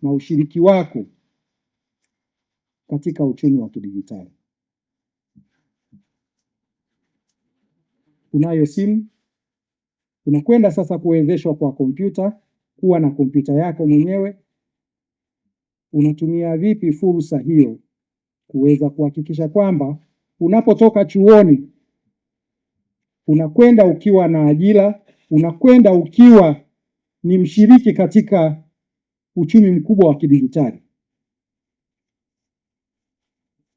na ushiriki wako katika uchumi wa kidijitali. Unayo simu, unakwenda sasa kuwezeshwa kwa kompyuta, kuwa na kompyuta yako mwenyewe. Unatumia vipi fursa hiyo kuweza kuhakikisha kwamba unapotoka chuoni unakwenda ukiwa na ajira, unakwenda ukiwa ni mshiriki katika uchumi mkubwa wa kidijitali,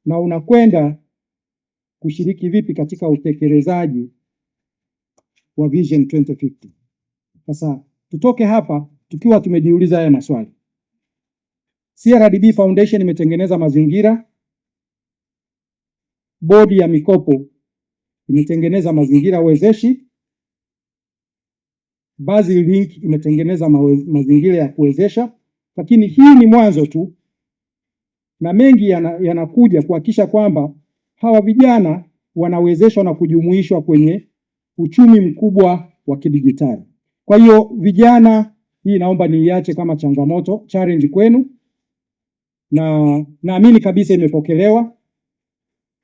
na unakwenda kushiriki vipi katika utekelezaji wa Vision 2050. Sasa tutoke hapa tukiwa tumejiuliza haya maswali. CRDB Foundation imetengeneza mazingira, bodi ya mikopo imetengeneza mazingira wezeshi, Basil Link imetengeneza mazingira ya kuwezesha, lakini hii ni mwanzo tu, na mengi yanakuja kuhakikisha kwamba hawa vijana wanawezeshwa na kujumuishwa kwenye uchumi mkubwa wa kidijitali. Kwa hiyo vijana, hii naomba niiache kama changamoto, challenge kwenu, na naamini kabisa imepokelewa.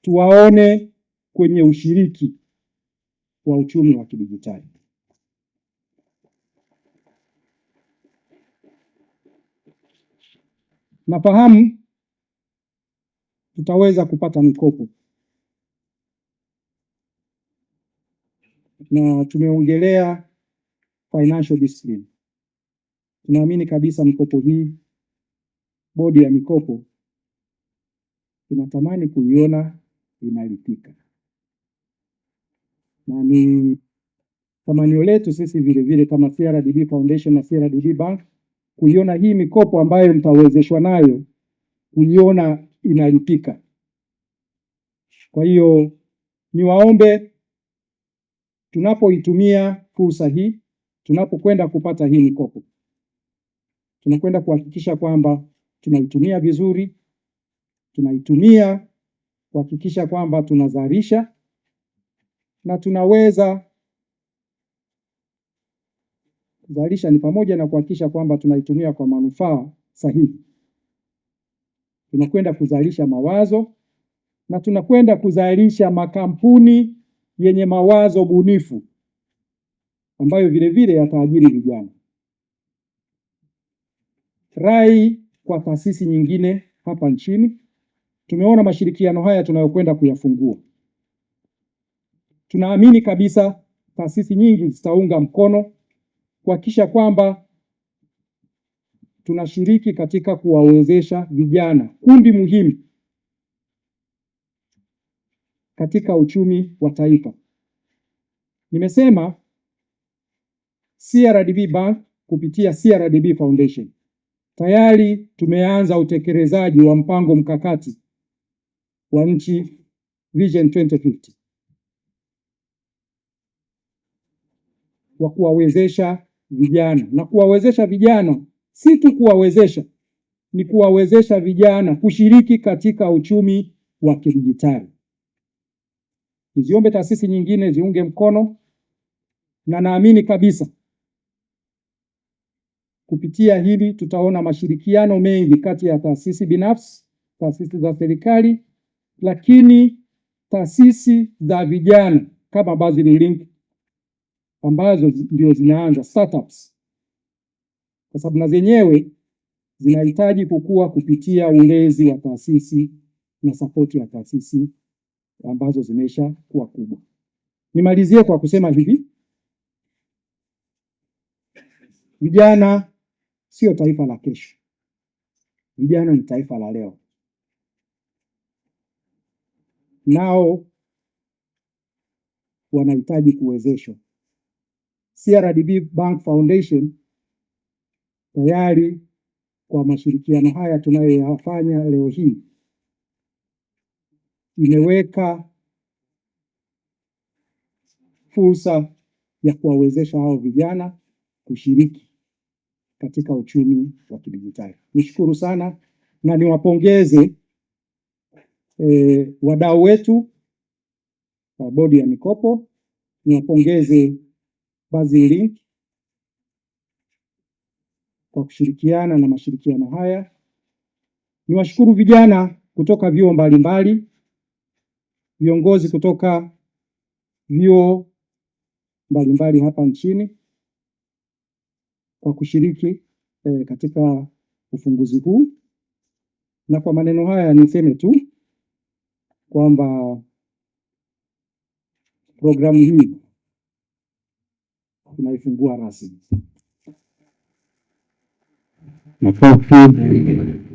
Tuwaone kwenye ushiriki wa uchumi wa kidijitali. Nafahamu tutaweza kupata mikopo, na tumeongelea financial discipline. Tunaamini kabisa mikopo hii, bodi ya mikopo tunatamani kuiona inalipika, na ni tamanio letu sisi vile vile kama CRDB Foundation na CRDB Bank kuiona hii mikopo ambayo mtawezeshwa nayo, kuiona inalipika. Kwa hiyo niwaombe, tunapoitumia fursa hii, tunapokwenda kupata hii mikopo, tunakwenda kuhakikisha kwamba tunaitumia vizuri, tunaitumia kuhakikisha kwamba tunazalisha, na tunaweza kuzalisha ni pamoja na kuhakikisha kwamba tunaitumia kwa manufaa sahihi. Tunakwenda kuzalisha mawazo na tunakwenda kuzalisha makampuni yenye mawazo bunifu ambayo vile vile yataajiri vijana. Rai kwa taasisi nyingine hapa nchini, tumeona mashirikiano haya tunayokwenda kuyafungua. Tunaamini kabisa taasisi nyingi zitaunga mkono kuhakikisha kwamba tunashiriki katika kuwawezesha vijana, kundi muhimu katika uchumi wa taifa. Nimesema CRDB Bank kupitia CRDB Foundation tayari tumeanza utekelezaji wa mpango mkakati wa nchi Vision 2050 wa kuwawezesha vijana, na kuwawezesha vijana si tu kuwawezesha, ni kuwawezesha vijana kushiriki katika uchumi wa kidijitali. Niziombe taasisi nyingine ziunge mkono, na naamini kabisa kupitia hili tutaona mashirikiano mengi kati ya taasisi binafsi, taasisi za serikali, lakini taasisi za vijana kama Basil Link ambazo ndio zinaanza startups, kwa sababu na zenyewe zinahitaji kukua kupitia ulezi wa taasisi na sapoti ya taasisi ambazo zimesha kuwa kubwa. Nimalizie kwa kusema hivi, vijana sio taifa la kesho, vijana ni taifa la leo. Nao wanahitaji kuwezeshwa. CRDB Bank Foundation tayari kwa mashirikiano haya tunayoyafanya leo hii imeweka fursa ya kuwawezesha hao vijana kushiriki katika uchumi wa kidijitali. Nishukuru sana na niwapongeze wadau wetu wa bodi ya mikopo, niwapongeze Basil Link kwa kushirikiana na mashirikiano haya. Niwashukuru vijana kutoka vyuo mbalimbali, viongozi kutoka vyuo mbalimbali hapa nchini kwa kushiriki katika ufunguzi huu, na kwa maneno haya niseme tu kwamba programu hii tunaifungua rasmi. Makofi.